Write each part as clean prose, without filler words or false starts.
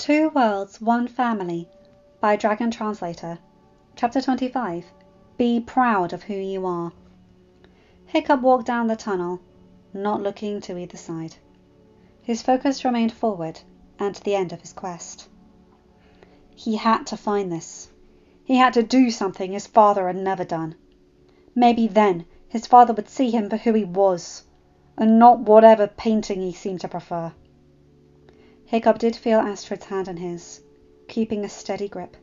Two Worlds, One Family by Dragon Translator. Chapter 25. Be proud of who you are. Hiccup walked down the tunnel, not looking to either side. His focus remained forward and to the end of his quest. He had to find this. He had to do something his father had never done. Maybe then his father would see him for who he was, and not whatever painting he seemed to prefer. Hiccup did feel Astrid's hand in his, keeping a steady grip.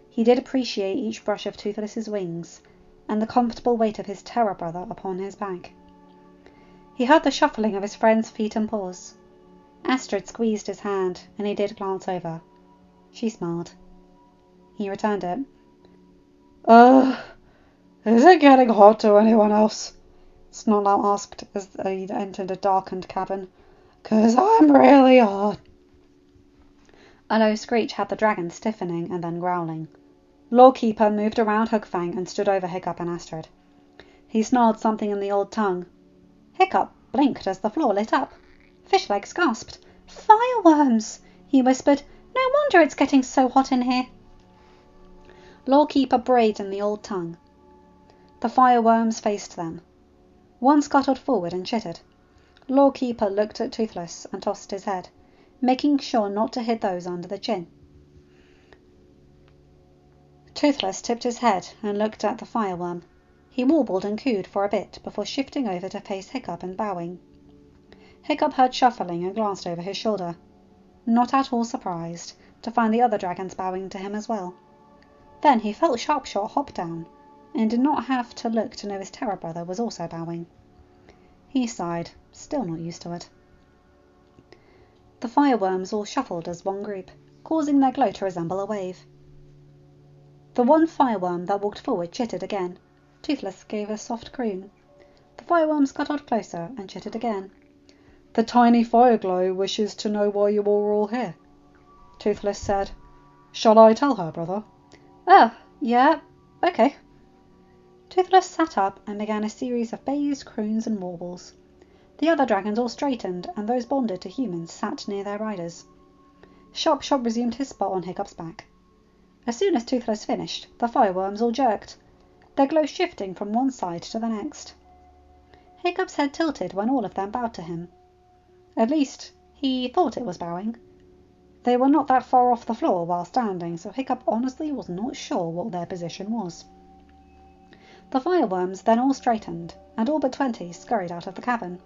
He did appreciate each brush of Toothless's wings, and the comfortable weight of his terror brother upon his back. He heard the shuffling of his friend's feet and paws. Astrid squeezed his hand, and he did glance over. She smiled. He returned it. Is it getting hot to anyone else?" Snotlout asked as they entered a darkened cabin. "'Cause I'm really hot." A low screech had the dragon stiffening and then growling. Lawkeeper moved around Hookfang and stood over Hiccup and Astrid. He snarled something in the old tongue. Hiccup blinked as the floor lit up. Fishlegs gasped. "Fireworms!" he whispered. "No wonder it's getting so hot in here." Lawkeeper brayed in the old tongue. The fireworms faced them. One scuttled forward and chittered. Lawkeeper looked at Toothless and tossed his head, making sure not to hit those under the chin. Toothless tipped his head and looked at the fireworm. He warbled and cooed for a bit before shifting over to face Hiccup and bowing. Hiccup heard shuffling and glanced over his shoulder, not at all surprised to find the other dragons bowing to him as well. Then he felt Sharpshot hop down, and did not have to look to know his terror brother was also bowing. He sighed, still not used to it. The fireworms all shuffled as one group, causing their glow to resemble a wave. The one fireworm that walked forward chittered again. Toothless gave a soft croon. The fireworm scuttled closer and chittered again. "The tiny fireglow wishes to know why you are all here," Toothless said. "Shall I tell her, brother?" "Oh, yeah, okay." Toothless sat up and began a series of bays, croons, and warbles. The other dragons all straightened, and those bonded to humans sat near their riders. Sharpshot resumed his spot on Hiccup's back. As soon as Toothless finished, the fireworms all jerked, their glow shifting from one side to the next. Hiccup's head tilted when all of them bowed to him. At least, he thought it was bowing. They were not that far off the floor while standing, so Hiccup honestly was not sure what their position was. The fireworms then all straightened, and all but 20 scurried out of the cabin.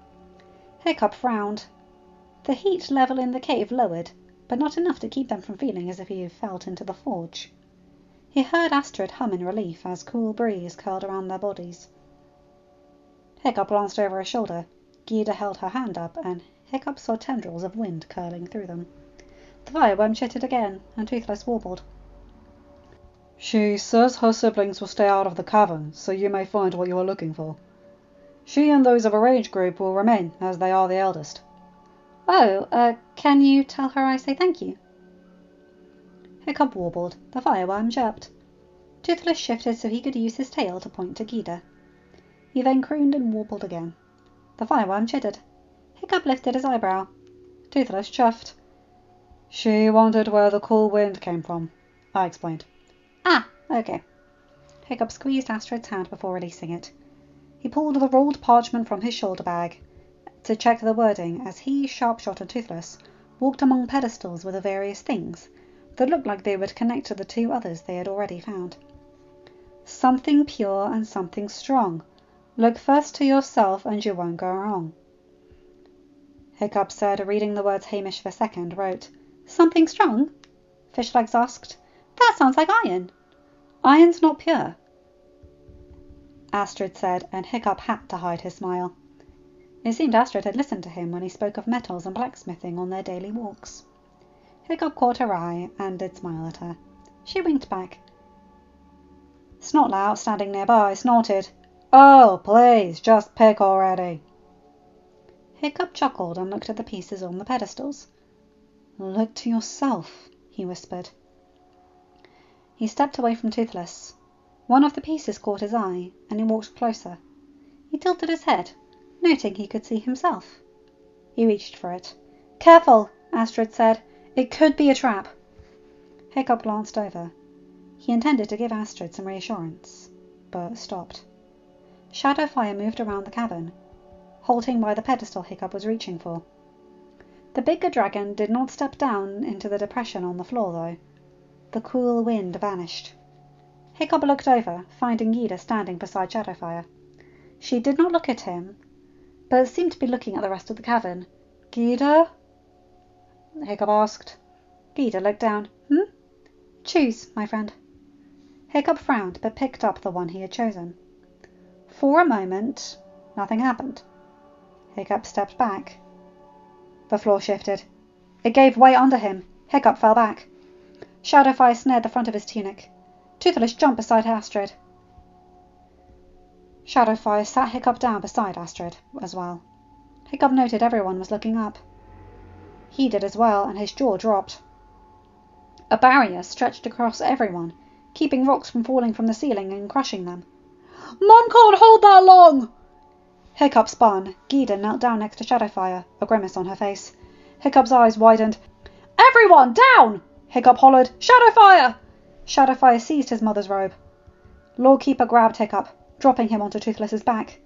Hiccup frowned. The heat level in the cave lowered, but not enough to keep them from feeling as if he felt into the forge. He heard Astrid hum in relief as cool breeze curled around their bodies. Hiccup glanced over her shoulder. Gyda held her hand up, and Hiccup saw tendrils of wind curling through them. The fireworm chittered again, and Toothless warbled. "She says her siblings will stay out of the cavern, so you may find what you are looking for. She and those of her age group will remain, as they are the eldest." "Oh, can you tell her I say thank you?" Hiccup warbled. The fireworm chirped. Toothless shifted so he could use his tail to point to Gyda. He then crooned and warbled again. The fireworm chittered. Hiccup lifted his eyebrow. Toothless chuffed. "She wondered where the cool wind came from," I explained. "Ah, okay." Hiccup squeezed Astrid's hand before releasing it. He pulled the rolled parchment from his shoulder bag to check the wording as he, Sharpshot, and Toothless walked among pedestals with the various things that looked like they would connect to the two others they had already found. "Something pure and something strong. Look first to yourself and you won't go wrong." Hiccup said, reading the words Hamish II wrote. "Something strong?" Fishlegs asked. "That sounds like iron." "Iron's not pure," Astrid said, and Hiccup had to hide his smile. It seemed Astrid had listened to him when he spoke of metals and blacksmithing on their daily walks. Hiccup caught her eye and did smile at her. She winked back. Snotlout, standing nearby, snorted. "Oh, please, just pick already." Hiccup chuckled and looked at the pieces on the pedestals. "Look to yourself," he whispered. He stepped away from Toothless. One of the pieces caught his eye, and he walked closer. He tilted his head, noting he could see himself. He reached for it. "Careful," Astrid said. It could be a trap. Hiccup glanced over. He intended to give Astrid some reassurance, but stopped. Shadowfire moved around the cavern, halting by the pedestal Hiccup was reaching for. The bigger dragon did not step down into the depression on the floor, though. The cool wind vanished. Hiccup looked over, finding Gyda standing beside Shadowfire. She did not look at him, but seemed to be looking at the rest of the cavern. Gyda? Hiccup asked. Gyda looked down. Choose, my friend. Hiccup frowned, but picked up the one he had chosen. For a moment, nothing happened. Hiccup stepped back. The floor shifted. It gave way under him. Hiccup fell back. Shadowfire snared the front of his tunic. Toothless jumped beside Astrid. Shadowfire sat Hiccup down beside Astrid as well. Hiccup noted everyone was looking up. He did as well, and his jaw dropped. A barrier stretched across everyone, keeping rocks from falling from the ceiling and crushing them. Mom can't hold that long! Hiccup spun. Gyda knelt down next to Shadowfire, a grimace on her face. Hiccup's eyes widened. Everyone, down! Hiccup hollered. Shadowfire! Shadowfire seized his mother's robe. Lawkeeper grabbed Hiccup, dropping him onto Toothless's back.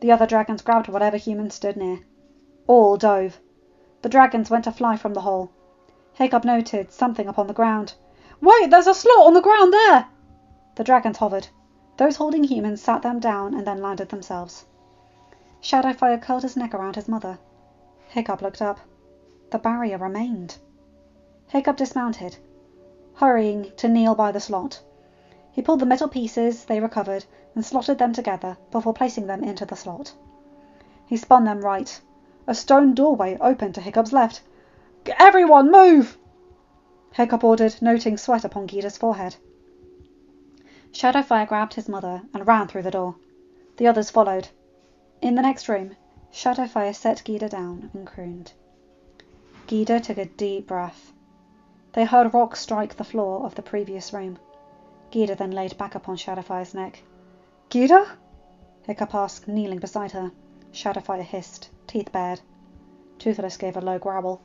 The other dragons grabbed whatever human stood near. All dove. The dragons went to fly from the hole. Hiccup noted something upon the ground. Wait, there's a slot on the ground there! The dragons hovered. Those holding humans sat them down and then landed themselves. Shadowfire curled his neck around his mother. Hiccup looked up. The barrier remained. Hiccup dismounted, hurrying to kneel by the slot. He pulled the metal pieces they recovered and slotted them together before placing them into the slot. He spun them right. A stone doorway opened to Hiccup's left. Everyone, move! Hiccup ordered, noting sweat upon Gyda's forehead. Shadowfire grabbed his mother and ran through the door. The others followed. In the next room, Shadowfire set Gyda down and crooned. Gyda took a deep breath. They heard rocks strike the floor of the previous room. Gyda then laid back upon Shadowfire's neck. Gyda? Hiccup asked, kneeling beside her. Shadowfire hissed, teeth bared. Toothless gave a low growl.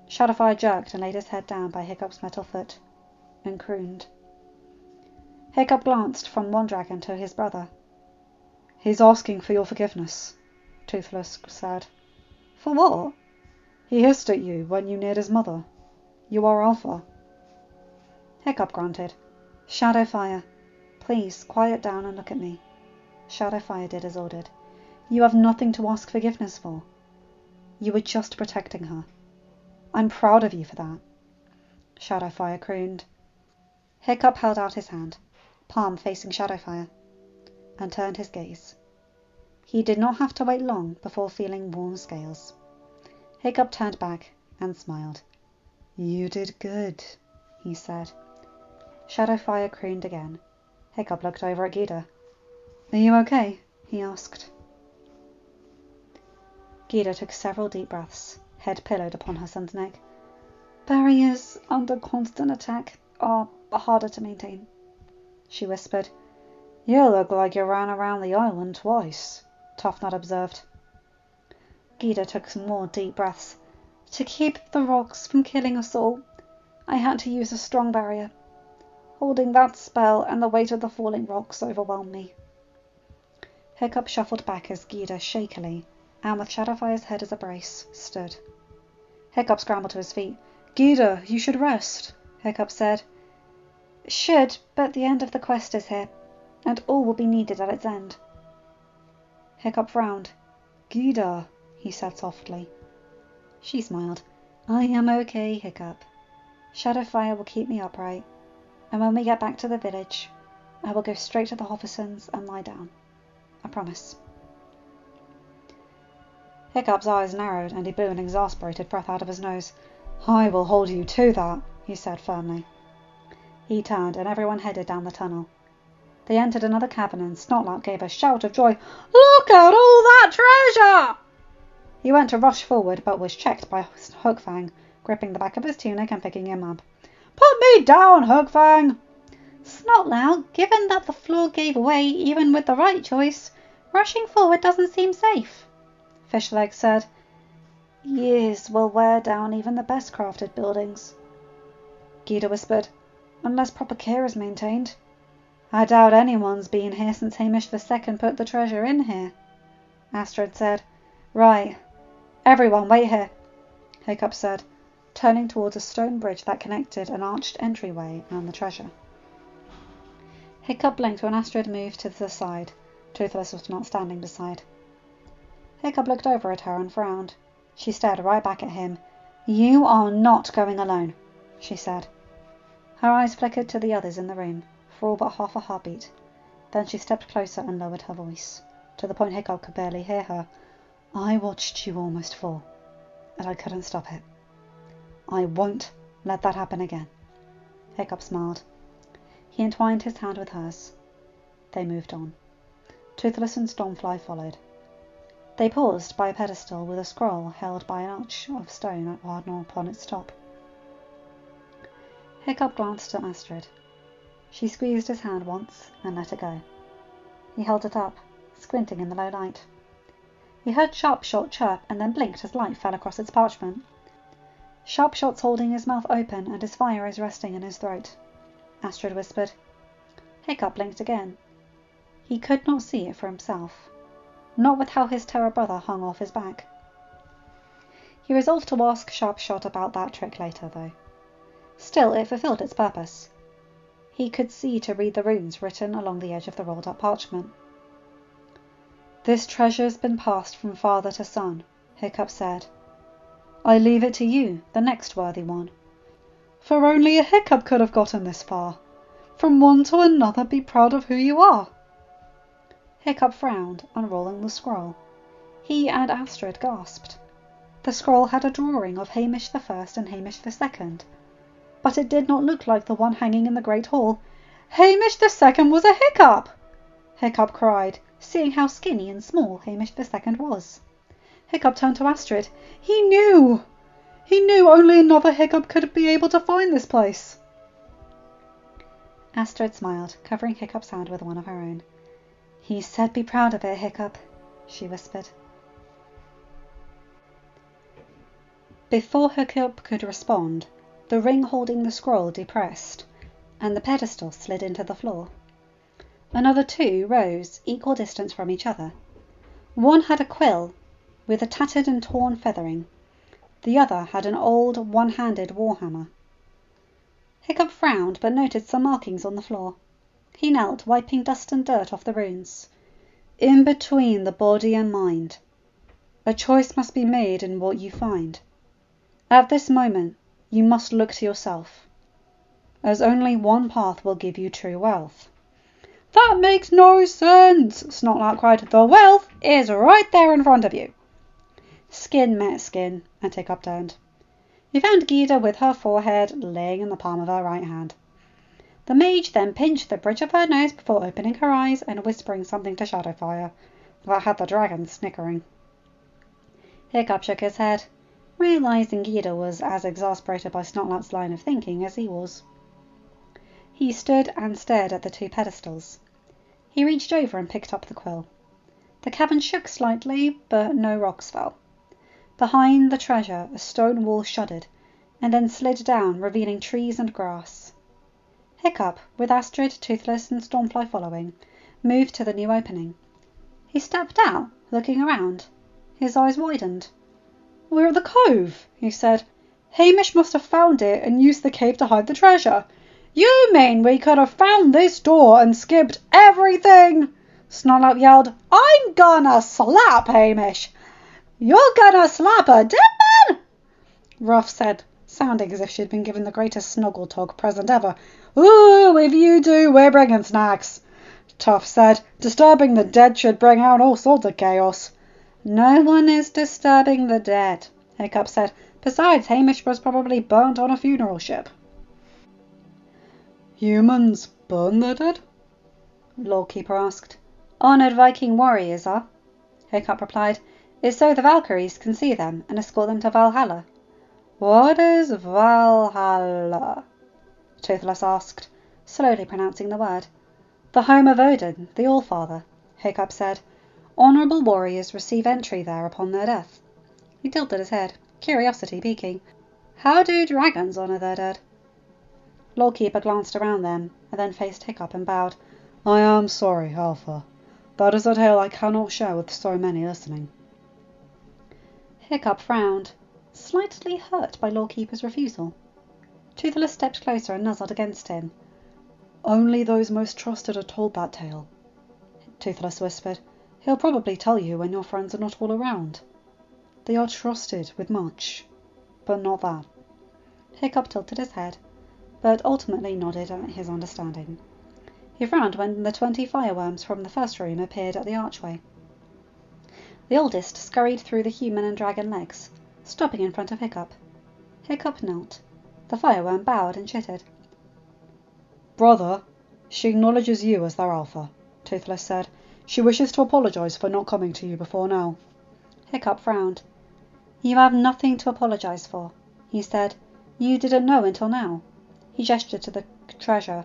Shadowfire jerked and laid his head down by Hiccup's metal foot, and crooned. Hiccup glanced from one dragon to his brother. He's asking for your forgiveness, Toothless said. For what? He hissed at you when you neared his mother. You are Alpha. Hiccup grunted. Shadowfire, please quiet down and look at me. Shadowfire did as ordered. You have nothing to ask forgiveness for. You were just protecting her. I'm proud of you for that. Shadowfire crooned. Hiccup held out his hand, palm facing Shadowfire, and turned his gaze. He did not have to wait long before feeling warm scales. Hiccup turned back and smiled. You did good, he said. Shadowfire crooned again. Hiccup looked over at Gyda. Are you okay? He asked. Gyda took several deep breaths, head pillowed upon her son's neck. Barriers under constant attack are harder to maintain, she whispered. You look like you ran around the island twice, Toughnut observed. Gyda took some more deep breaths. To keep the rocks from killing us all, I had to use a strong barrier. Holding that spell and the weight of the falling rocks overwhelmed me. Hiccup shuffled back as Gyda shakily, and with Shadowfire's head as a brace, stood. Hiccup scrambled to his feet. Gyda, you should rest, Hiccup said. Should, but the end of the quest is here, and all will be needed at its end. Hiccup frowned. Gyda, he said softly. She smiled. I am okay, Hiccup. Shadowfire will keep me upright, and when we get back to the village, I will go straight to the Hoffersons and lie down. I promise. Hiccup's eyes narrowed, and he blew an exasperated breath out of his nose. I will hold you to that, he said firmly. He turned, and everyone headed down the tunnel. They entered another cavern, and Snotlout gave a shout of joy. Look at all that treasure! He went to rush forward, but was checked by Hookfang, gripping the back of his tunic and picking him up. Put me down, Hookfang! Snotlout, given that the floor gave way even with the right choice, rushing forward doesn't seem safe, Fishleg said. Years will wear down even the best crafted buildings, Gyda whispered, unless proper care is maintained. I doubt anyone's been here since Hamish II put the treasure in here, Astrid said. Right. Everyone, wait here, Hiccup said, turning towards a stone bridge that connected an arched entryway and the treasure. Hiccup blinked when Astrid moved to the side. Toothless was not standing beside. Hiccup looked over at her and frowned. She stared right back at him. You are not going alone, she said. Her eyes flickered to the others in the room, for all but half a heartbeat. Then she stepped closer and lowered her voice, to the point Hiccup could barely hear her. I watched you almost fall, and I couldn't stop it. I won't let that happen again. Hiccup smiled. He entwined his hand with hers. They moved on. Toothless and Stormfly followed. They paused by a pedestal with a scroll held by an arch of stone upon its top. Hiccup glanced at Astrid. She squeezed his hand once and let it go. He held it up, squinting in the low light. He heard Sharpshot chirp and then blinked as light fell across its parchment. Sharpshot's holding his mouth open and his fire is resting in his throat, Astrid whispered. Hiccup blinked again. He could not see it for himself, not with how his terror brother hung off his back. He resolved to ask Sharpshot about that trick later, though. Still, it fulfilled its purpose. He could see to read the runes written along the edge of the rolled-up parchment. This treasure's been passed from father to son, Hiccup said. I leave it to you, the next worthy one. For only a Hiccup could have gotten this far. From one to another be proud of who you are. Hiccup frowned, unrolling the scroll. He and Astrid gasped. The scroll had a drawing of Hamish I and Hamish II, but it did not look like the one hanging in the Great Hall. Hamish II was a Hiccup! Hiccup cried, seeing how skinny and small Hamish II was. Hiccup turned to Astrid. He knew! He knew only another Hiccup could be able to find this place. Astrid smiled, covering Hiccup's hand with one of her own. He said be proud of it, Hiccup, she whispered. Before Hiccup could respond, the ring holding the scroll depressed, and the pedestal slid into the floor. Another two rose, equal distance from each other. One had a quill, with a tattered and torn feathering. The other had an old, one-handed warhammer. Hiccup frowned, but noted some markings on the floor. He knelt, wiping dust and dirt off the runes. In between the body and mind. A choice must be made in what you find. At this moment, you must look to yourself, as only one path will give you true wealth. That makes no sense, Snotlout cried. The wealth is right there in front of you. Skin met skin, and Hiccup turned. He found Gyda with her forehead laying in the palm of her right hand. The mage then pinched the bridge of her nose before opening her eyes and whispering something to Shadowfire that had the dragon snickering. Hiccup shook his head, realizing Gyda was as exasperated by Snotlout's line of thinking as he was. He stood and stared at the two pedestals. He reached over and picked up the quill. The cavern shook slightly, but no rocks fell. Behind the treasure, a stone wall shuddered, and then slid down, revealing trees and grass. Hiccup, with Astrid, Toothless, and Stormfly following, moved to the new opening. He stepped out, looking around. His eyes widened. We're at the cove, he said. Hamish must have found it and used the cave to hide the treasure. You mean we could have found this door and skipped everything? Snotlout yelled. I'm gonna slap Hamish. You're gonna slap a dead man? Ruff said, sounding as if she'd been given the greatest snuggle-tog present ever. Ooh, if you do, we're bringing snacks. Tuff said, disturbing the dead should bring out all sorts of chaos. No one is disturbing the dead, Hiccup said. Besides, Hamish was probably burnt on a funeral ship. Humans burn the dead? Lawkeeper asked. Honoured Viking warriors are, Hiccup replied. It's so the Valkyries can see them and escort them to Valhalla. What is Valhalla? Toothless asked, slowly pronouncing the word. The home of Odin, the Allfather, Hiccup said. Honourable warriors receive entry there upon their death. He tilted his head, curiosity peaking. How do dragons honour their dead? Lordkeeper glanced around them, and then faced Hiccup and bowed. I am sorry, Alpha. That is a tale I cannot share with so many listening. Hiccup frowned, slightly hurt by Lordkeeper's refusal. Toothless stepped closer and nuzzled against him. Only those most trusted are told that tale, Toothless whispered. He'll probably tell you when your friends are not all around. They are trusted with much, but not that. Hiccup tilted his head, but ultimately nodded at his understanding. He frowned when the 20 fireworms from the first room appeared at the archway. The oldest scurried through the human and dragon legs, stopping in front of Hiccup. Hiccup knelt. The fireworm bowed and chittered. Brother, she acknowledges you as their Alpha, Toothless said. She wishes to apologize for not coming to you before now. Hiccup frowned. You have nothing to apologize for, he said. You didn't know until now. He gestured to the treasure.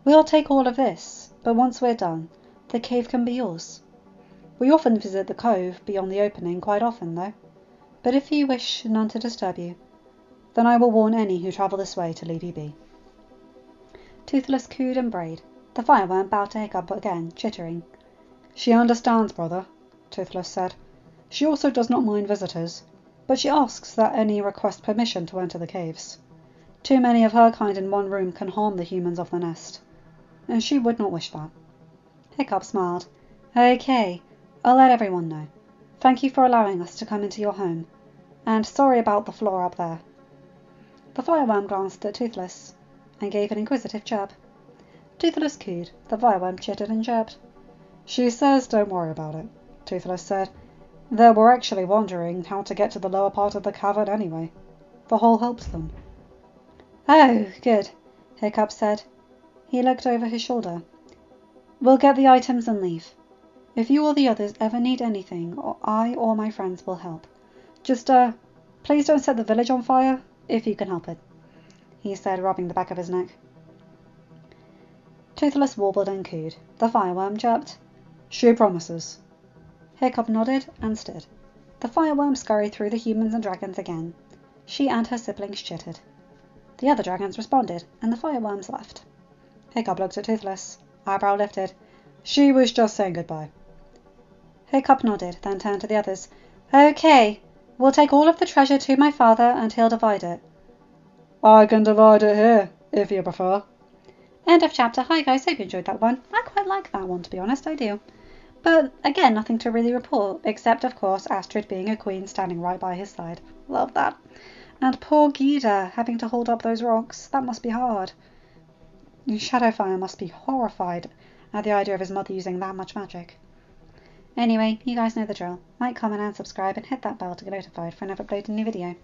We'll take all of this, but once we're done, the cave can be yours. We often visit the cove beyond the opening, quite often, though. But if you wish none to disturb you, then I will warn any who travel this way to leave you be. Toothless cooed and brayed. The fireworm bowed to Hiccup again, chittering. She understands, brother, Toothless said. She also does not mind visitors, but she asks that any request permission to enter the caves. Too many of her kind in one room can harm the humans of the nest, and she would not wish that. Hiccup smiled. Okay, I'll let everyone know. Thank you for allowing us to come into your home, and sorry about the floor up there. The fireworm glanced at Toothless and gave an inquisitive chirp. Toothless cooed. The fireworm chittered and chirped. She says don't worry about it, Toothless said. They were actually wondering how to get to the lower part of the cavern anyway. The hole helps them. Oh, good, Hiccup said. He looked over his shoulder. We'll get the items and leave. If you or the others ever need anything, I or my friends will help. Just, please don't set the village on fire, if you can help it, he said, rubbing the back of his neck. Toothless warbled and cooed. The fireworm chirped. She promises. Hiccup nodded and stood. The fireworm scurried through the humans and dragons again. She and her siblings chittered. The other dragons responded, and the fireworms left. Hiccup looked at Toothless. Eyebrow lifted. She was just saying goodbye. Hiccup nodded, then turned to the others. Okay, we'll take all of the treasure to my father and he'll divide it. I can divide it here, if you prefer. End of chapter. Hi guys, hope you enjoyed that one. I quite like that one, to be honest, I do. But again, nothing to really report, except of course Astrid being a queen standing right by his side. Love that. And poor Gyda having to hold up those rocks. That must be hard. Shadowfire must be horrified at the idea of his mother using that much magic. Anyway, you guys know the drill. Like, comment and subscribe and hit that bell to get notified for whenever I upload a new video.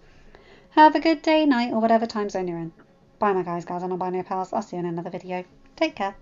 Have a good day, night, or whatever time zone you're in. Bye my guys, gals and non-binary pals. I'll see you in another video. Take care.